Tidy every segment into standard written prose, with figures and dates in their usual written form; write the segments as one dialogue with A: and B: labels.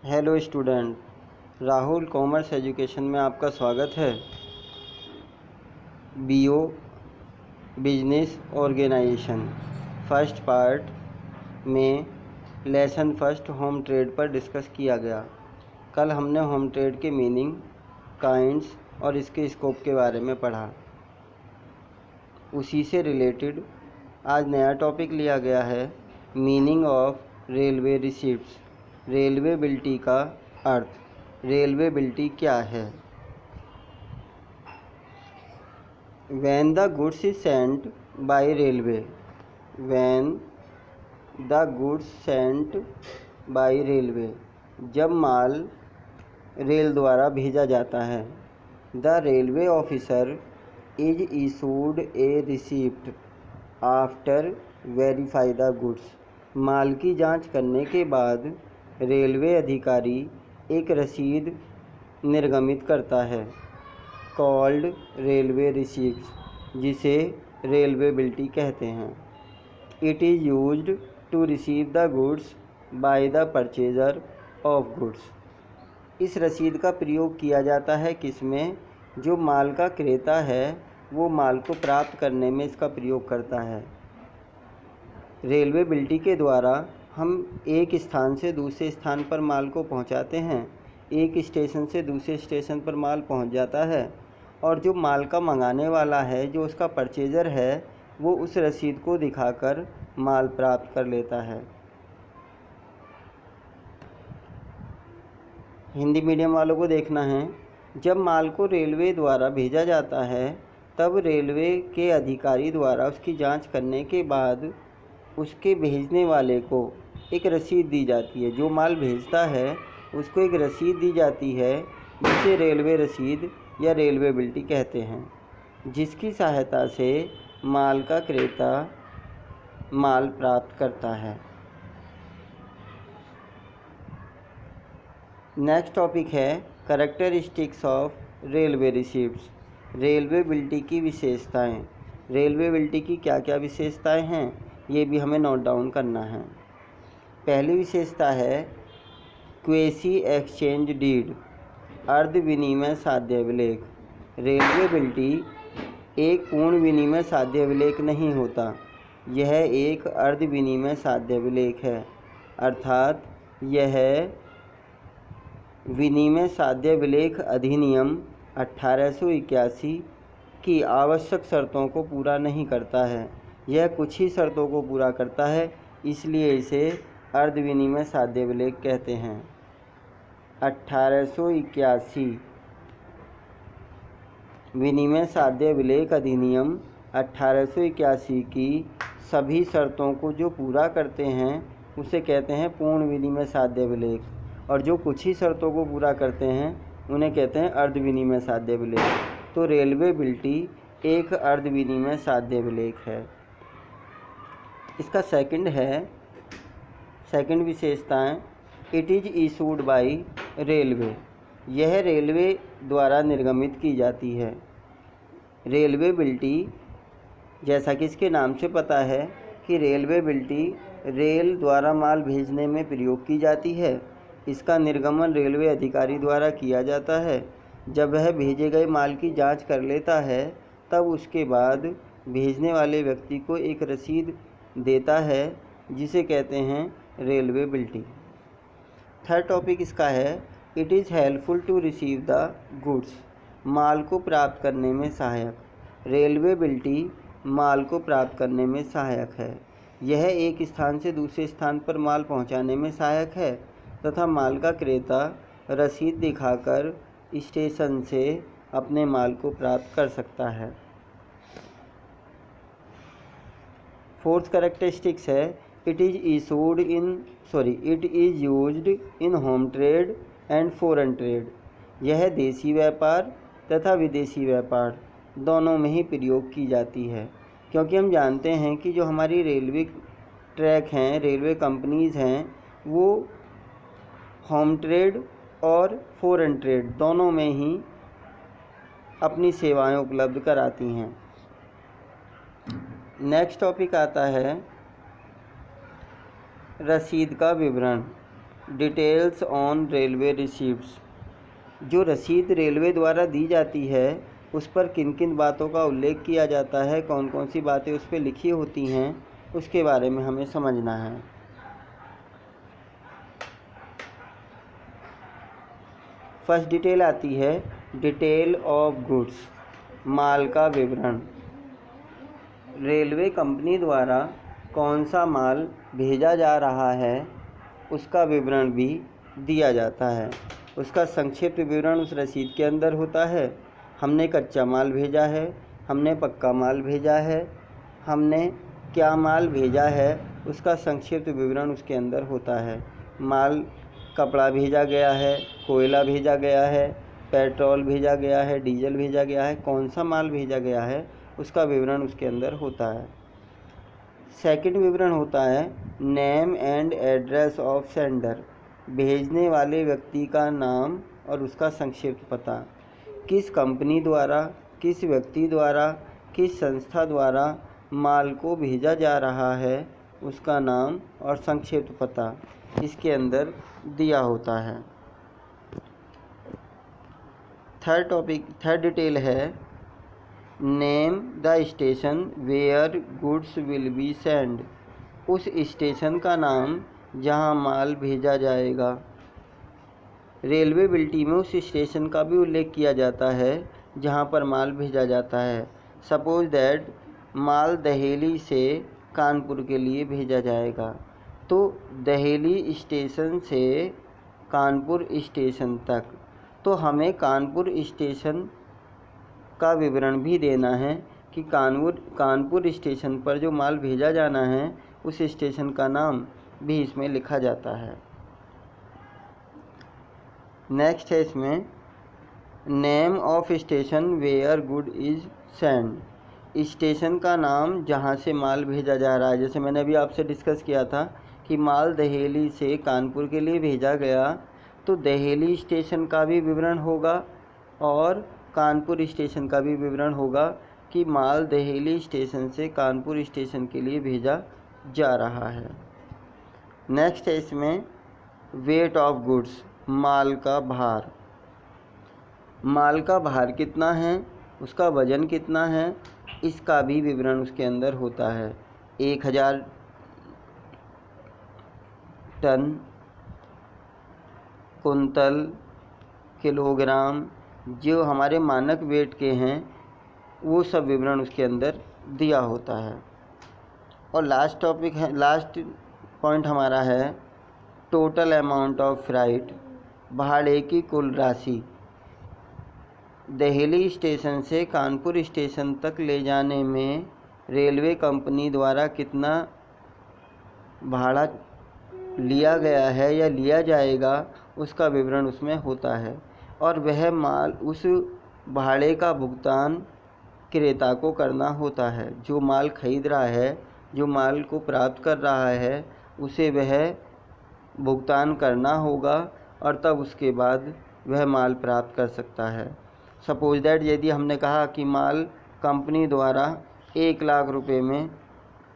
A: Hello student, Rahul commerce education में आपका स्वागत है। BO business organisation first part में लेसन फर्स्ट होम ट्रेड पर डिस्कस किया गया। कल हमने होम ट्रेड के मीनिंग, काइंड्स और इसके स्कोप के बारे में पढ़ा। उसी से रिलेटेड आज नया टॉपिक लिया गया है, मीनिंग ऑफ रेलवे रिसीप्ट्स। रेलवेबिलिटी का अर्थ। रेलवेबिलिटी क्या है? When the goods is sent by railway. When the goods sent by railway, जब माल रेल द्वारा भेजा जाता है। The railway officer is issued a receipt after verify the goods. माल की जांच करने के बाद रेलवे अधिकारी एक रसीद निर्गमित करता है, कॉल्ड रेलवे रिसीप्ट्स, जिसे रेलवेबिलिटी कहते हैं। It is used to receive the goods by the purchaser of goods. इस रसीद का प्रयोग किया जाता है किसमें? जो माल का क्रेता है वो माल को प्राप्त करने में इसका प्रयोग करता है। रेलवेबिलिटी के द्वारा हम एक स्थान से दूसरे स्थान पर माल को पहुंचाते हैं। एक स्टेशन से दूसरे स्टेशन पर माल पहुंच जाता है और जो माल का मंगाने वाला है, जो उसका परचेजर है, वो उस रसीद को दिखाकर माल प्राप्त कर लेता है। हिंदी मीडियम वालों को देखना है, जब माल को रेलवे द्वारा भेजा जाता है तब रेलवे के अधिकारी द्वारा उसकी जांच करने के बाद उसके भेजने वाले को एक रसीद दी जाती है। जो माल भेजता है उसको एक रसीद दी जाती है, जिसे रेलवे रसीद या रेलवेबिलिटी कहते हैं, जिसकी सहायता से माल का क्रेता माल प्राप्त करता है। नेक्स्ट टॉपिक है कैरेक्टरिस्टिक्स ऑफ रेलवे रिसीप्ट्स। रेलवेबिलिटी की विशेषताएं। रेलवेबिलिटी की क्या क्या विशेषताएं हैं, ये भी हमें नोट डाउन करना है। पहली विशेषता है क्वेसी एक्सचेंज डीड, अर्ध विनिमय साध्य अभिलेख। रेलवेबिलिटी एक पूर्ण विनिमय साध्य अभिलेख नहीं होता, यह एक अर्ध विनिमय साध्य अभिलेख है। अर्थात यह विनिमय साध्य अभिलेख अधिनियम 1881 की आवश्यक शर्तों को पूरा नहीं करता है। यह कुछ ही शर्तों को पूरा करता है, इसलिए इसे अर्ध विनिमय साध्य अभिलेख कहते हैं। 1881 विनिमय साध्य अभिलेख अधिनियम 1881 की सभी शर्तों को जो पूरा करते हैं उसे कहते हैं पूर्ण विनिमय साध्य अभिलेख, और जो कुछ ही शर्तों को पूरा करते हैं उन्हें कहते हैं अर्ध विनिमय साध्य अभिलेख। तो रेलवेबिलिटी एक अर्ध विनिमय साध्य अभिलेख है। इसका सेकंड विशेषताएं, it is issued by railway. यह रेलवे द्वारा निर्गमित की जाती है। रेलवेबिलिटी, जैसा कि इसके नाम से पता है कि रेलवेबिलिटी रेल द्वारा माल भेजने में प्रयोग की जाती है। इसका निर्गमन रेलवे अधिकारी द्वारा किया जाता है। जब वह भेजे गए माल की जांच कर लेता है तब उसके बाद भेजने वाले व्यक्ति को एक रसीद देता है, जिसे कहते हैं रेलवेबिलिटी। थर्ड टॉपिक इसका है it is helpful to receive the goods, माल को प्राप्त करने में सहायक। रेलवेबिलिटी माल को प्राप्त करने में सहायक है। यह एक स्थान से दूसरे स्थान पर माल पहुंचाने में सहायक है तथा माल का क्रेता रसीद दिखाकर स्टेशन से अपने माल को प्राप्त कर सकता है। फोर्थ कैरेक्टरिस्टिक्स है it is used in home trade and foreign trade. यह देसी व्यापार तथा विदेशी व्यापार दोनों में ही प्रयोग की जाती है, क्योंकि हम जानते हैं कि जो हमारी रेलवे ट्रैक हैं, रेलवे कंपनीज़ हैं, वो होम ट्रेड और फॉरेन ट्रेड दोनों में ही अपनी सेवाएं उपलब्ध कराती हैं। नेक्स्ट टॉपिक आता है रसीद का विवरण। Details on railway receipts. जो रसीद रेलवे द्वारा दी जाती है उस पर किन किन बातों का उल्लेख किया जाता है, कौन कौन सी बातें उस पर लिखी होती हैं, उसके बारे में हमें समझना है। फर्स्ट डिटेल आती है डिटेल ऑफ गुड्स, माल का विवरण। रेलवे कंपनी द्वारा कौन सा माल भेजा जा रहा है उसका विवरण भी दिया जाता है। उसका संक्षिप्त विवरण उस रसीद के अंदर होता है। हमने कच्चा माल भेजा है, हमने पक्का माल भेजा है, हमने क्या माल भेजा है, उसका संक्षिप्त विवरण उसके अंदर होता है। माल कपड़ा भेजा गया है, कोयला भेजा गया है, पेट्रोल भेजा गया है, डीजल भेजा गया है, कौन सा माल भेजा गया है उसका विवरण उसके अंदर होता है। सेकंड विवरण होता है name and address of sender, भेजने वाले व्यक्ति का नाम और उसका संक्षिप्त पता। किस कंपनी द्वारा, किस व्यक्ति द्वारा, किस संस्था द्वारा माल को भेजा जा रहा है उसका नाम और संक्षिप्त पता इसके अंदर दिया होता है। थर्ड डिटेल है name the station where goods will be send, उस स्टेशन का नाम जहां माल भेजा जाएगा। रेलवे बिल्टी में उस स्टेशन का भी उल्लेख किया जाता है जहां पर माल भेजा जाता है। सपोज दैट माल दहेली से कानपुर के लिए भेजा जाएगा, तो दहेली स्टेशन से कानपुर स्टेशन तक, तो हमें कानपुर स्टेशन का विवरण भी देना है कि कानपुर स्टेशन पर जो माल भेजा जाना है उस स्टेशन का नाम भी इसमें लिखा जाता है। नेक्स्ट है इसमें name of station where good is send, station का नाम जहाँ से माल भेजा जा रहा है। जैसे मैंने अभी आपसे डिस्कस किया था कि माल दहेली से कानपुर के लिए भेजा गया, तो दहेली स्टेशन का भी विवरण होगा और कानपुर स्टेशन का भी विवरण होगा कि माल दहेली स्टेशन से कानपुर स्टेशन के लिए भेजा जा रहा है। नेक्स्ट है इसमें वेट ऑफ गुड्स, माल का भार। माल का भार कितना है, उसका वज़न कितना है, इसका भी विवरण उसके अंदर होता है। 1000 टन, कुंतल, किलोग्राम, जो हमारे मानक वेट के हैं वो सब विवरण उसके अंदर दिया होता है। और लास्ट पॉइंट हमारा है टोटल अमाउंट ऑफ फ्राइट, भाड़े की कुल राशि। दहेली स्टेशन से कानपुर स्टेशन तक ले जाने में रेलवे कंपनी द्वारा कितना भाड़ा लिया गया है या लिया जाएगा उसका विवरण उसमें होता है। और वह माल, उस भाड़े का भुगतान क्रेता को करना होता है। जो माल खरीद रहा है, जो माल को प्राप्त कर रहा है, उसे वह भुगतान करना होगा और तब उसके बाद वह माल प्राप्त कर सकता है। सपोज दैट यदि हमने कहा कि माल कंपनी द्वारा 1 लाख रुपए में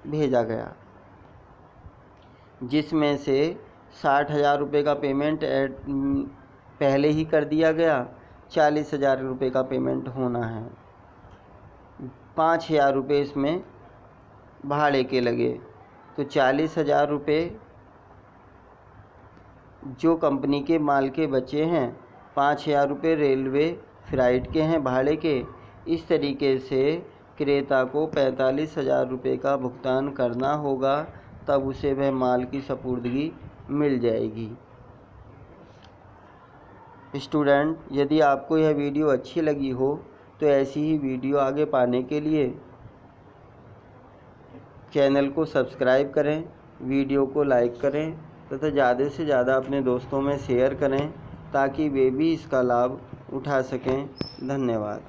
A: भेजा गया, जिसमें से 60,000 रुपये का पेमेंट पहले ही कर दिया गया, 40,000 रुपये का पेमेंट होना है, 5,000 रुपये इसमें भाड़े के लगे, तो 40,000 रुपये जो कंपनी के माल के बचे हैं, 5,000 रुपये रेलवे फ्राइट के हैं भाड़े के। इस तरीके से क्रेता को 45,000 रुपये का भुगतान करना होगा, तब उसे वह माल की सपुर्दगी मिल जाएगी। स्टूडेंट, यदि आपको यह वीडियो अच्छी लगी हो तो ऐसी ही वीडियो आगे पाने के लिए चैनल को सब्सक्राइब करें, वीडियो को लाइक करें तथा ज़्यादा से ज़्यादा अपने दोस्तों में शेयर करें ताकि वे भी इसका लाभ उठा सकें। धन्यवाद।